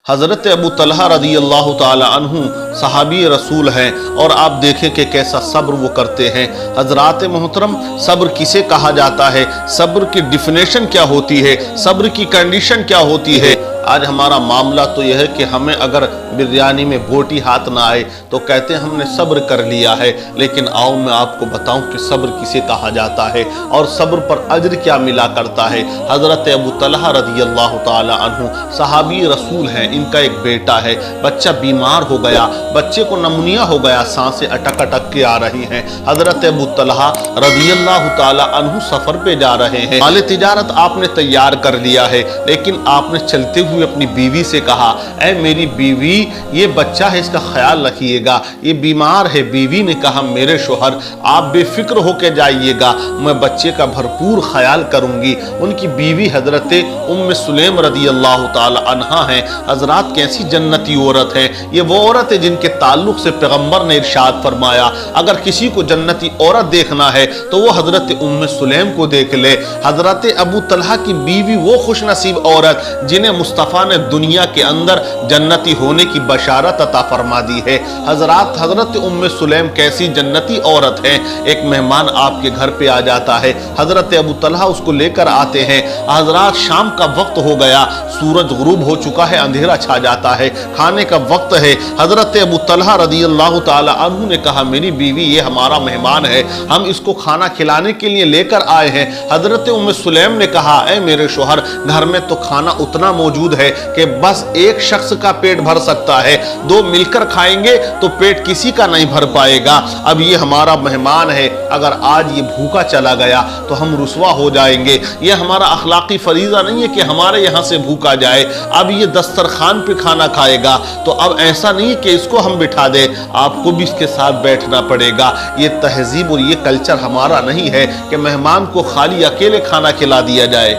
حضرت ابو طلحہ رضی اللہ تعالی عنہ صحابی رسول ہیں اور آپ دیکھیں کہ کیسا صبر وہ کرتے ہیں۔ حضرات محترم، صبر کسے کہا جاتا ہے؟ صبر کی ڈیفینیشن کیا ہوتی ہے؟ صبر کی کنڈیشن کیا ہوتی ہے؟ آج ہمارا معاملہ تو یہ ہے کہ ہمیں اگر بریانی میں بوٹی ہاتھ نہ آئے تو کہتے ہیں ہم نے صبر کر لیا ہے، لیکن آؤ میں آپ کو بتاؤں کہ صبر کسے کہا جاتا ہے اور صبر پر اجر کیا ملا کرتا ہے۔ حضرت ابو طلحہ رضی اللہ تعالی عنہ صحابی رسول ہیں، ان کا ایک بیٹا ہے، بچہ بیمار ہو گیا، بچے کو نمونیا ہو گیا، سانسیں اٹک اٹک کے آ رہی ہیں۔ حضرت ابو طلحہ رضی اللہ تعالی عنہ سفر پہ جا رہے ہیں، مال تجارت آپ نے تیار کر لیا ہے، لیکن آپ نے چلتے ہوئے اپنی بیوی سے کہا، اے میری بیوی، یہ بچہ ہے، اس کا خیال رکھیے گا، یہ بیمار ہے۔ بیوی نے کہا، میرے شوہر آپ بے فکر ہو کے جائیے گا، میں بچے کا بھرپور خیال کروں گی۔ ان کی بیوی حضرت ام سلیم رضی اللہ تعالی عنہا ہیں۔ حضرات کیسی جنتی عورت ہے، یہ وہ عورت ہے جن کے تعلق سے پیغمبر نے ارشاد فرمایا اگر کسی کو جنتی عورت دیکھنا ہے تو وہ حضرت ام سلیم کو دیکھ لے۔ حضرت ابو طلحہ کی بیوی وہ خوش نصیب عورت جنہیں مصطفیٰ نے دنیا کے اندر جنتی ہونے کی بشارت عطا فرما دی ہے۔ حضرت ام سلیم کیسی جنتی عورت ہے، ایک مہمان آپ کے گھر پہ آ جاتا ہے، حضرت ابو طلحہ اس کو لے کر آتے ہیں۔ حضرات شام کا وقت ہو گیا، سورج غروب ہو چکا ہے، اندھیرا چھا جاتا ہے، کھانے کا وقت ہے۔ حضرت ابو طلحہ رضی اللہ تعالی عنہ نے کہا، میری بیوی یہ ہمارا مہمان ہے، ہم اس کو کھانا کھلانے کے لیے لے کر آئے ہیں۔ حضرت ام سلیم نے کہا، اے میرے شوہر، گھر میں تو کھانا اتنا موجود ہے کہ بس ایک شخص کا پیٹ بھر سکتا ہے، دو مل کر کھائیں گے تو پیٹ کسی کا نہیں بھر پائے گا۔ اب یہ ہمارا مہمان ہے، اگر آج یہ بھوکا چلا گیا تو ہم رسوا ہو جائیں گے، یہ ہمارا اخلاقی فریضہ نہیں ہے کہ ہمارے یہاں سے بھوکا جائے۔ اب یہ دسترخوان پہ کھانا کھائے گا تو اب ایسا نہیں کہ اس کو ہم بٹھا دیں، آپ کو بھی اس کے ساتھ بیٹھنا پڑے گا۔ یہ تہذیب اور یہ کلچر ہمارا نہیں ہے کہ مہمان کو خالی اکیلے کھانا کھلا دیا جائے،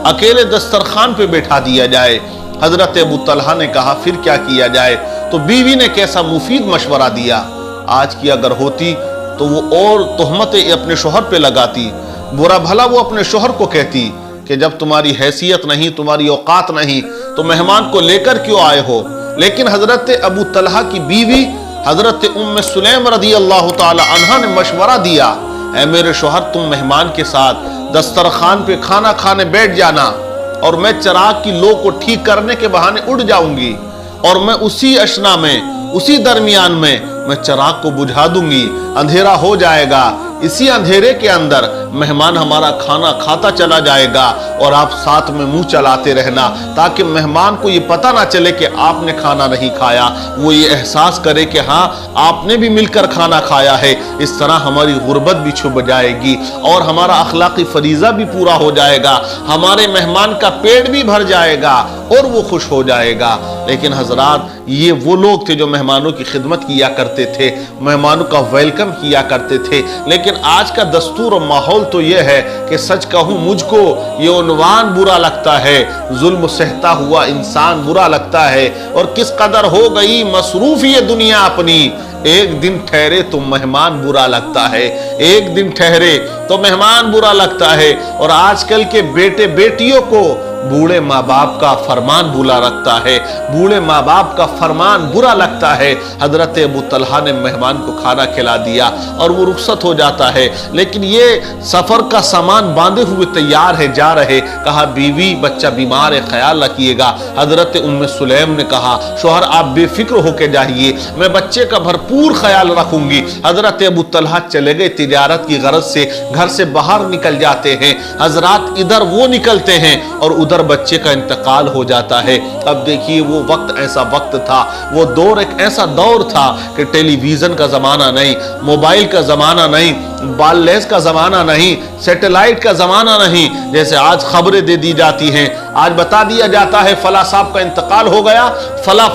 اکیلے دسترخوان پہ بیٹھا دیا جائے۔ حضرت ابو طلحہ نے کہا، پھر کیا کیا جائے؟ تو بیوی نے کیسا مفید مشورہ دیا۔ آج کی اگر ہوتی تو وہ اور تہمتیں اپنے شوہر پہ لگاتی، برا بھلا وہ اپنے شوہر کو کہتی کہ جب تمہاری حیثیت نہیں، تمہاری اوقات نہیں تو مہمان کو لے کر کیوں آئے ہو؟ لیکن حضرت ابو طلحہ کی بیوی حضرت ام سلیم رضی اللہ تعالی عنہا نے مشورہ دیا، اے میرے شوہر، تم مہمان کے ساتھ دسترخوان پہ کھانا کھانے بیٹھ جانا اور میں چراغ کی لو کو ٹھیک کرنے کے بہانے اڑ جاؤں گی اور میں اسی اشنا میں، اسی درمیان میں چراغ کو بجھا دوں گی، اندھیرا ہو جائے گا، اسی اندھیرے کے اندر مہمان ہمارا کھانا کھاتا چلا جائے گا اور آپ ساتھ میں منہ چلاتے رہنا تاکہ مہمان کو یہ پتہ نہ چلے کہ آپ نے کھانا نہیں کھایا، وہ یہ احساس کرے کہ ہاں آپ نے بھی مل کر کھانا کھایا ہے۔ اس طرح ہماری غربت بھی چھپ جائے گی اور ہمارا اخلاقی فریضہ بھی پورا ہو جائے گا، ہمارے مہمان کا پیٹ بھی بھر جائے گا اور وہ خوش ہو جائے گا۔ لیکن حضرات یہ وہ لوگ تھے جو مہمانوں کی خدمت کیا کرتے تھے، مہمانوں کا ویلکم کیا کرتے تھے۔ لیکن آج کا دستور اور ماحول تو یہ ہے کہ سچ کہوں مجھ کو یہ عنوان برا لگتا ہے، ظلم سہتا ہوا انسان برا لگتا ہے، اور کس قدر ہو گئی مصروف یہ دنیا اپنی، ایک دن ٹھہرے تو مہمان برا لگتا ہے، ایک دن ٹھہرے تو مہمان برا لگتا ہے۔ اور آج کل کے بیٹے بیٹیوں کو بوڑھے ماں باپ کا فرمان بھولا رکھتا ہے، بوڑھے ماں باپ کا فرمان برا لگتا ہے۔ حضرت ابو طلحہ نے مہمان کو کھانا کھلا دیا اور وہ رخصت ہو جاتا ہے، لیکن یہ سفر کا سامان باندھے ہوئے تیار ہے، جا رہے، کہا بیوی بچہ بیمار ہے، خیال رکھیے گا۔ حضرت ام سلیم نے کہا، شوہر آپ بے فکر ہو کے جائیے، میں بچے کا بھرپور خیال رکھوں گی۔ حضرت ابو طلحہ چلے گئے، تجارت کی غرض سے گھر سے باہر نکل جاتے ہیں۔ حضرات ادھر وہ نکلتے ہیں اور ادھر بچے کا انتقال ہو جاتا ہے۔ اب دیکھیے وہ وقت ایسا وقت تھا، وہ دور ایک ایسا دور تھا کہ ٹیلی ویژن کا زمانہ نہیں، موبائل کا زمانہ نہیں، بال لیس کا زمانہ نہیں، سیٹلائٹ کا زمانہ نہیں، جیسے آج خبریں دے دی جاتی ہیں، آج بتا دیا جاتا ہے فلاں صاحب کا انتقال ہو گیا، فلاں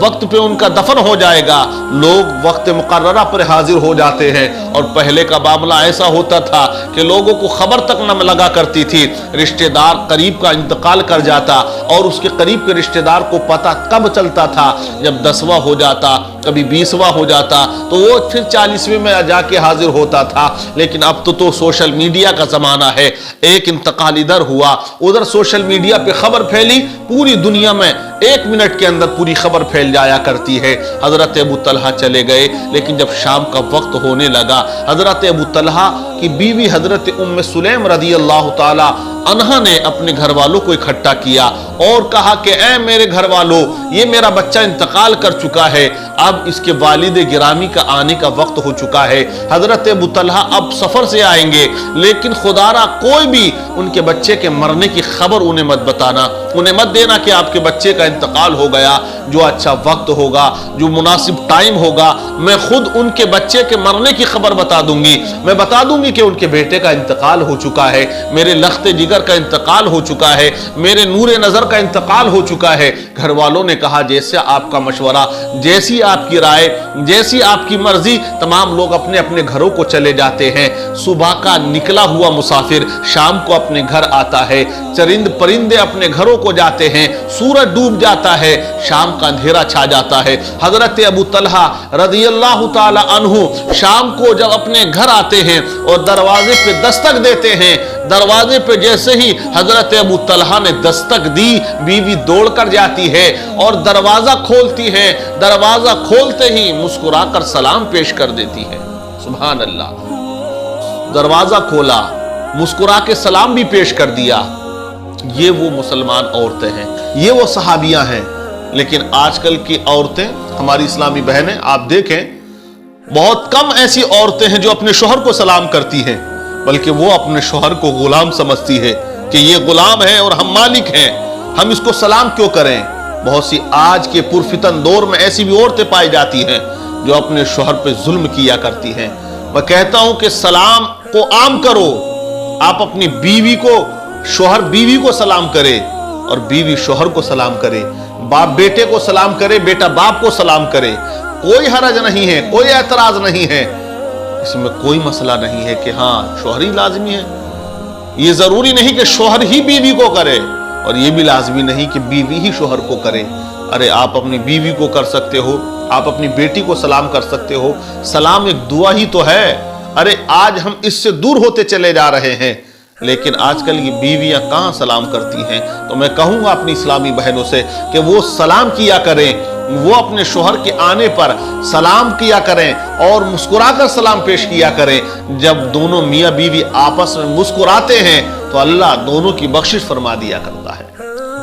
وقت پہ ان کا دفن ہو جائے گا، لوگ وقت مقررہ پر حاضر ہو جاتے ہیں۔ اور پہلے کا معاملہ ایسا ہوتا تھا کہ لوگوں کو خبر تک نہ لگا کرتی تھی، رشتہ دار قریب کا انتقال کر جاتا اور اس کے قریب کے رشتہ دار کو پتہ کب چلتا تھا؟ جب 10واں ہو جاتا، کبھی 20واں ہو جاتا تو وہ پھر 40ویں میں جا کے حاضر ہوتا تھا۔ لیکن اب تو سوشل میڈیا کا زمانہ ہے، ایک انتقال ادھر ہوا، ادھر سوشل میڈیا پہ خبر پھیلی، پوری دنیا میں 1 मिनट के अंदर पूरी खबर फैल जाया करती है। हजरत अबू तलहा चले गए, लेकिन जब शाम का वक्त होने लगा, हजरत अबू तलहा की बीवी हजरत उम्मे सुलैम रदी अल्लाह ताला अन्हा ने अपने घर वालों को इकट्ठा किया और कहा कि ऐ मेरे घर वालों, ये मेरा बच्चा इंतकाल कर चुका है, अब इसके वालिद गिरामी का आने का वक्त हो चुका है। हजरत अबू तलहा अब सफर से आएंगे, लेकिन खुदारा कोई भी उनके बच्चे के मरने की खबर उन्हें मत बताना, उन्हें मत देना कि आपके बच्चे का इंतकाल हो गया। जो अच्छा वक्त होगा, जो मुनासिब टाइम होगा, मैं खुद उनके बच्चे के मरने की खबर बता दूंगी। मैं बता दूंगी कि उनके बेटे का इंतकाल हो चुका है, मेरे लख्ते जिगर का इंतकाल हो चुका है, मेरे नूरे नजर का इंतकाल हो चुका है। घर वालों ने कहा जैसे आपका मशवरा, जैसी आपकी राय, जैसी आपकी मर्जी। तमाम लोग अपने अपने घरों को चले जाते हैं। सुबह का निकला हुआ मुसाफिर शाम को अपने घर आता है, चरिंद परिंदे अपने घरों को जाते हैं, सूरज डूब जाता है, शाम का अंधेरा छा जाता है। हजरत अबू तलहा रज़ी अल्लाह ताला अन्हु शाम को जब अपने घर आते हैं और दरवाजे पे दस्तक देते हैं, दरवाजे पे जैसे ही हजरत अबू तलहा ने दस्तक दी, बीवी दौड़कर जाती है और दरवाजा खोलती है। दरवाजा खोलते ही मुस्कुराकर सलाम पेश कर देती है। सुभान अल्लाह। दरवाजा खोला, मुस्कुरा के सलाम भी पेश कर दिया। ये वो मुसलमान औरतें हैं, ये वो सहाबियां हैं। लेकिन आजकल की औरतें, हमारी इस्लामी बहनें, आप देखें बहुत कम ऐसी औरतें हैं जो अपने शोहर को सलाम करती हैं, बल्कि वो अपने शोहर को गुलाम समझती है कि ये गुलाम है और हम मालिक हैं, हम इसको सलाम क्यों करें। बहुत सी आज के पुरफितन दौर में ऐसी भी औरतें पाई जाती हैं जो अपने शोहर पे जुल्म किया करती हैं। मैं कहता हूं कि सलाम को आम करो। आप अपनी बीवी को, शोहर बीवी को सलाम करे और बीवी शोहर को सलाम करे, बाप बेटे को सलाम करे, बेटा बाप को सलाम करे। कोई हरज नहीं है, कोई एतराज नहीं है, इसमें कोई मसला नहीं है कि हाँ शोहर ही लाजमी है। ये जरूरी नहीं कि शोहर ही बीवी को करे और ये भी लाजमी नहीं कि बीवी ही शोहर को करे। अरे आप अपनी बीवी को कर सकते हो, आप अपनी बेटी को सलाम कर सकते हो। सलाम एक दुआ ही तो है। अरे आज हम इससे दूर होते चले जा रहे हैं, लेकिन आजकल ये बीवियां कहां सलाम करती हैं। तो मैं कहूंगा अपनी इस्लामी बहनों से कि वो सलाम किया करें, वो अपने शोहर के आने पर सलाम किया करें और मुस्कुराकर सलाम पेश किया करें। जब दोनों मियां बीवी आपस में मुस्कुराते हैं तो अल्लाह दोनों की बख्शिश फरमा दिया करता है।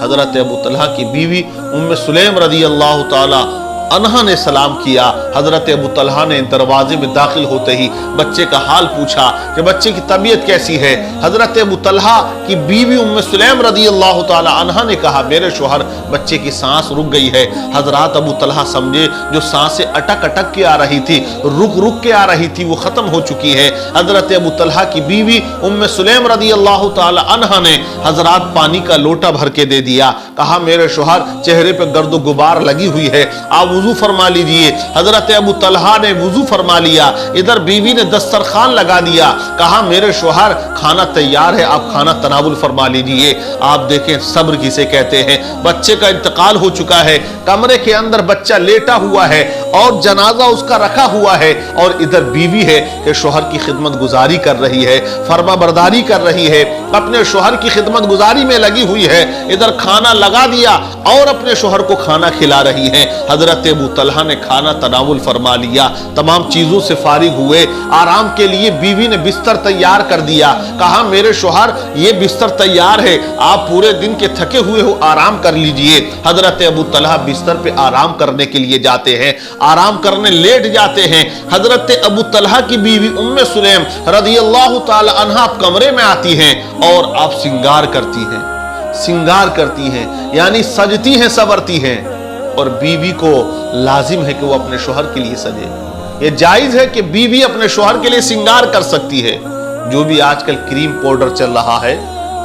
हजरत अबू तलहा की बीवी उम्मे सुलैम रज़ी अल्लाह ताला अन्हा ने सलाम किया। हजरत अबू तलहा ने दरवाजे में दाखिल होते ही बच्चे का हाल पूछा कि बच्चे की तबीयत कैसी है। हजरत अबू तलहा की बीवी उम्मे सुलैम रज़ी अल्लाह ताला अन्हा ने कहा मेरे शोहर, बच्चे की सांस रुक गई है। हजरत अबू तलहा समझे जो सांसें अटक अटक के आ रही थी, रुक रुक के आ रही थी, वो खत्म हो चुकी है। हजरत अबू तलहा की बीवी उम्मे सुलैम रज़ी अल्लाह ताला अन्हा ने हजरत पानी का लोटा भर के दे दिया। कहा मेरे शोहर, चेहरे पे गर्द गुबार लगी हुई है, आप वुजू फरमा लीजिए। हजरत अबू तलहा ने वुजू फरमा लिया। इधर बीवी ने दस्तरखान लगा दिया। कहा मेरे शोहर, खाना तैयार है, आप खाना तनावुल फरमा लीजिए। आप देखें सब्र किसे कहते हैं। बच्चे का इंतकाल हो चुका है, कमरे के अंदर बच्चा लेटा हुआ है और जनाजा उसका रखा हुआ है, और इधर बीवी है कि शोहर की खिदमत गुजारी कर रही है, फरमा बरदारी कर रही है, अपने शोहर की खिदमत गुजारी में लगी हुई है। इधर खाना लगा दिया और अपने शोहर को खाना खिला रही है। हजरत अबू तलहा ने खाना तनावुल फरमा लिया, तमाम चीजों से फारिग हुए। आराम के लिए बीवी ने बिस्तर तैयार कर दिया। कहा मेरे शोहर, ये बिस्तर तैयार है, आप पूरे दिन के थके हुए हो, आराम कर लीजिए। हजरत अबू तलहा बिस्तर पे आराम करने के लिए जाते हैं, आराम करने लेट जाते हैं। हजरत अबू तलहा की बीवी उम्मे सुलैम रज़ी अल्लाह ताला अन्हा कमरे में आती हैं और आप सिंगार करती हैं, सिंगार करती हैं, यानी सजती हैं, संवरती हैं। और बीवी को लाजिम है कि वो अपने शोहर के लिए सजे। ये जायज है कि बीवी अपने शोहर के लिए सिंगार कर सकती है। जो भी आजकल क्रीम पाउडर चल रहा है,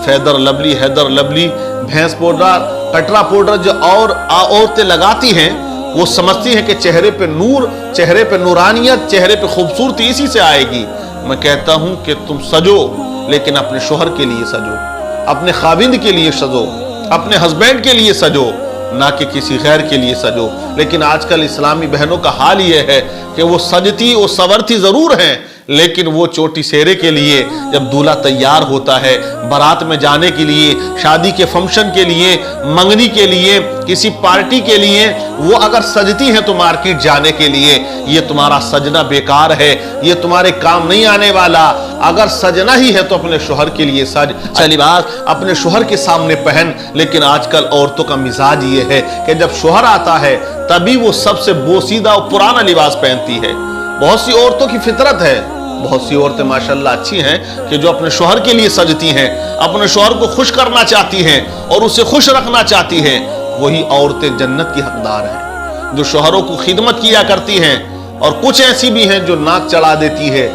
फैदर लवली, हैदर लवली, भैंस पाउडर, कटरा पाउडर, जो और औरतें लगाती हैं, वो समझती हैं कि चेहरे पे नूर, चेहरे पे नूरानियत, चेहरे पे खूबसूरती इसी से आएगी। मैं कहता हूं कि तुम सजो, लेकिन अपने शोहर के लिए सजो, अपने खाविंद के लिए सजो, अपने हस्बैंड के लिए सजो, ना कि किसी गैर के लिए सजो। लेकिन आजकल इस्लामी बहनों का हाल ये है कि वो सजती और संवरती जरूर हैं, लेकिन वो चोटी सेरे के लिए जब दूल्हा तैयार होता है बारात में जाने के लिए, शादी के फंक्शन के लिए, मंगनी के लिए, किसी पार्टी के लिए, वो अगर सजती है तो मार्केट जाने के लिए, ये तुम्हारा सजना बेकार है, ये तुम्हारे काम नहीं आने वाला। अगर सजना ही है तो अपने शोहर के लिए सज, अच्छा लिबास अपने शोहर के सामने पहन। लेकिन आजकल औरतों का मिजाज ये है कि जब शोहर आता है तभी वो सबसे बोसीदा और पुराना लिबास पहनती है। बहुत सी औरतों की फितरत है, बहुत सी औरतें माशाल्लाह अच्छी हैं कि जो अपने शोहर के लिए सजती हैं, अपने शोहर को खुश करना चाहती हैं और उसे खुश रखना चाहती हैं। वही औरतें जन्नत की हकदार हैं जो शोहरों को खिदमत किया करती हैं। और कुछ ऐसी भी हैं जो नाक चढ़ा देती है,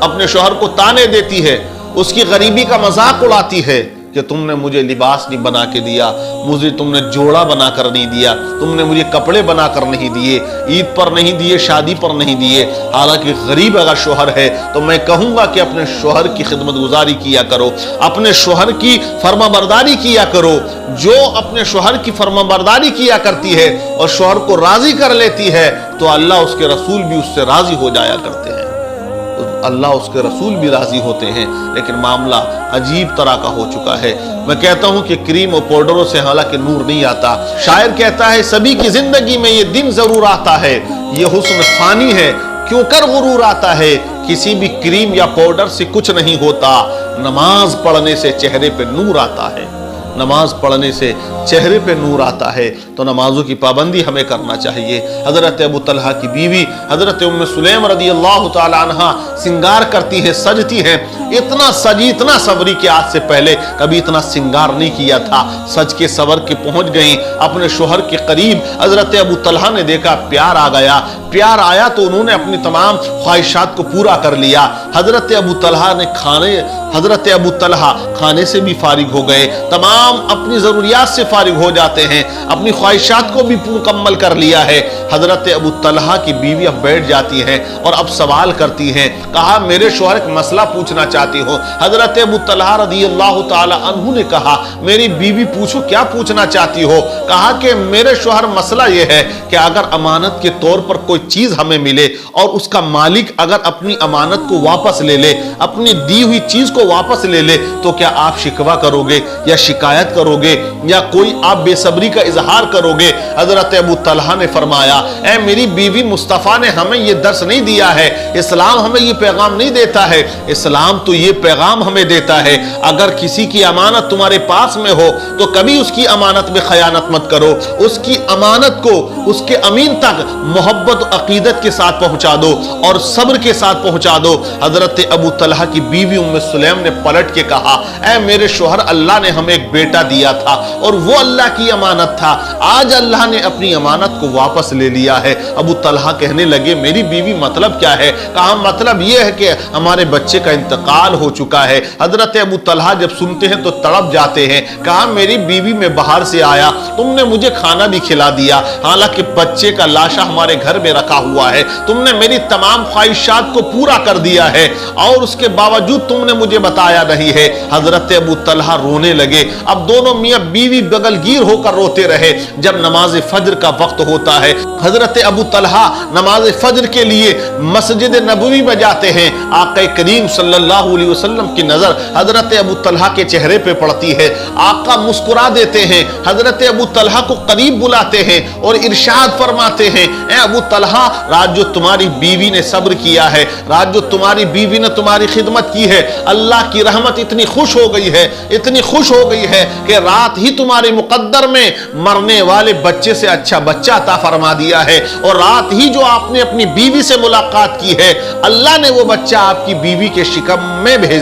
अपने शोहर को ताने देती है, उसकी गरीबी का मजाक उड़ाती है कि तुमने मुझे लिबास नहीं बना के दिया, मुझे तुमने जोड़ा बनाकर नहीं दिया, तुमने मुझे कपड़े बनाकर नहीं दिए, ईद पर नहीं दिए, शादी पर नहीं दिए। हालांकि गरीब अगर शोहर है तो मैं कहूंगा कि अपने शोहर की खिदमत गुजारी किया करो, अपने शोहर की फरमाबरदारी किया करो। जो अपने शोहर की फरमाबरदारी किया करती है और शोहर को राजी कर लेती है तो अल्लाह उसके रसूल भी उससे राजी हो जाया करते हैं, अल्लाह उसके रसूल भी राजी होते हैं। लेकिन मामला अजीब तरह का हो चुका है। मैं कहता हूं कि क्रीम और पाउडरों से हालांकि नूर नहीं आता। शायर कहता है सभी की जिंदगी में ये दिन जरूर आता है, ये हुस्न फानी है क्यों कर गुरूर आता है। किसी भी क्रीम या पाउडर से कुछ नहीं होता, नमाज पढ़ने से चेहरे पे नूर आता है, नमाज पढ़ने से चेहरे पे नूर आता है। तो नमाजों की पाबंदी हमें करना चाहिए। हजरत अबू तलहा की बीवी हजरत उम्मे सुलैम रदी अल्लाह तआला अन्हा सिंगार करती है, सजती है, इतना सजी, इतना सवरी कि आज से पहले कभी इतना सिंगार नहीं किया था। सज के सवर के पहुंच गई अपने शोहर के करीब। हजरत अबू तलहा ने देखा प्यार आ गया, प्यार आया तो उन्होंने अपनी तमाम ख्वाहिशात को पूरा कर लिया। हजरत अबू तलहा खाने से भी फारिग हो गए, तमाम अपनी जरूरियात से फारिग हो जाते हैं, अपनी ख्वाहिशात को भी मुकम्मल कर लिया है। हजरत अबू तलहा की बीवी अब बैठ जाती हैं और अब सवाल करती हैं, कहा मेरे शोहर एक मसला पूछना चाहती हो। हजरत अबू तलहा रदी अल्लाह तआला अन्हु ने कहा मेरी बीवी पूछो क्या पूछना चाहती हो। कहा कि मेरे शोहर मसला यह है कि अगर अमानत के तौर पर कोई चीज हमें मिले और उसका मालिक अगर अपनी अमानत को वापस ले ले, अपनी दी हुई चीज को वापस ले ले, तो क्या आप शिकवा करोगे या शिकायत करोगे या कोई आप बेसब्री का इजहार करोगे। हजरत अबू तलहा ने फरमाया ऐ मेरी बीवी, मुस्तफा ने हमें यह दर्स नहीं दिया है, इस्लाम हमें यह पैगाम नहीं देता है। इस्लाम तो यह पैगाम हमें देता है अगर किसी की अमानत तुम्हारे पास में हो तो कभी उसकी अमानत में खयानत मत करो, उसकी अमानत को उसके अमीन तक मोहब्बत अकीदत के साथ पहुंचा दो और सब्र के साथ पहुंचा दो। हजरत अबू तलहा की बीवी उम्मे सुलैम ने पलट के कहा ऐ मेरे शोहर, अल्लाह ने हमें एक बेटा दिया था और वो अल्लाह की अमानत था, आज अल्लाह ने अपनी अमानत को वापस ले लिया है। अबू तलहा कहने लगे मेरी बीवी मतलब क्या है। कहा मतलब यह है कि हमारे बच्चे का इंतकाल हो चुका है। हजरत अबू तलहा जब सुनते हैं तो तड़प जाते हैं। कहा मेरी बीवी मैं बाहर से आया, तुमने मुझे खाना भी खिला दिया, हालांकि बच्चे का लाशा हमारे घर में रखा हुआ है, तुमने मेरी तमाम ख्वाहिशात को पूरा कर दिया है और उसके बावजूद तुमने मुझे बताया नहीं है। हजरत अबू तलहा रोने लगे। अब दोनों मियां बीवी बगलगीर होकर रोते रहे। जब नमाज फज्र का वक्त होता है हजरत अबू तलहा नमाज फज्र के लिए मस्जिद नबवी में जाते हैं। आका करीम सल्लल्लाहु अलैहि वसल्लम की नजर हजरत अबू तलहा के चेहरे पे पड़ती है। आका मुस्कुरा देते हैं, हजरत अबू तलहा को करीब बुलाते हैं और इरशाद फरमाते हैं ए अबू तलहा, रात जो तुम्हारी बीवी ने सब्र किया है, रात जो तुम्हारी बीवी ने तुम्हारी खिदमत की है, अल्लाह की रहमत इतनी खुश हो गई है, इतनी खुश हो गई है कि रात ही तुम्हारे मुकद्दर में मरने वाले बच्चे से अच्छा बच्चा अता फरमा दिया है और रात ही जो आपने अपनी बीवी से मुलाकात की है, अल्लाह ने वो बच्चा आपकी बीवी के शिकम में भेज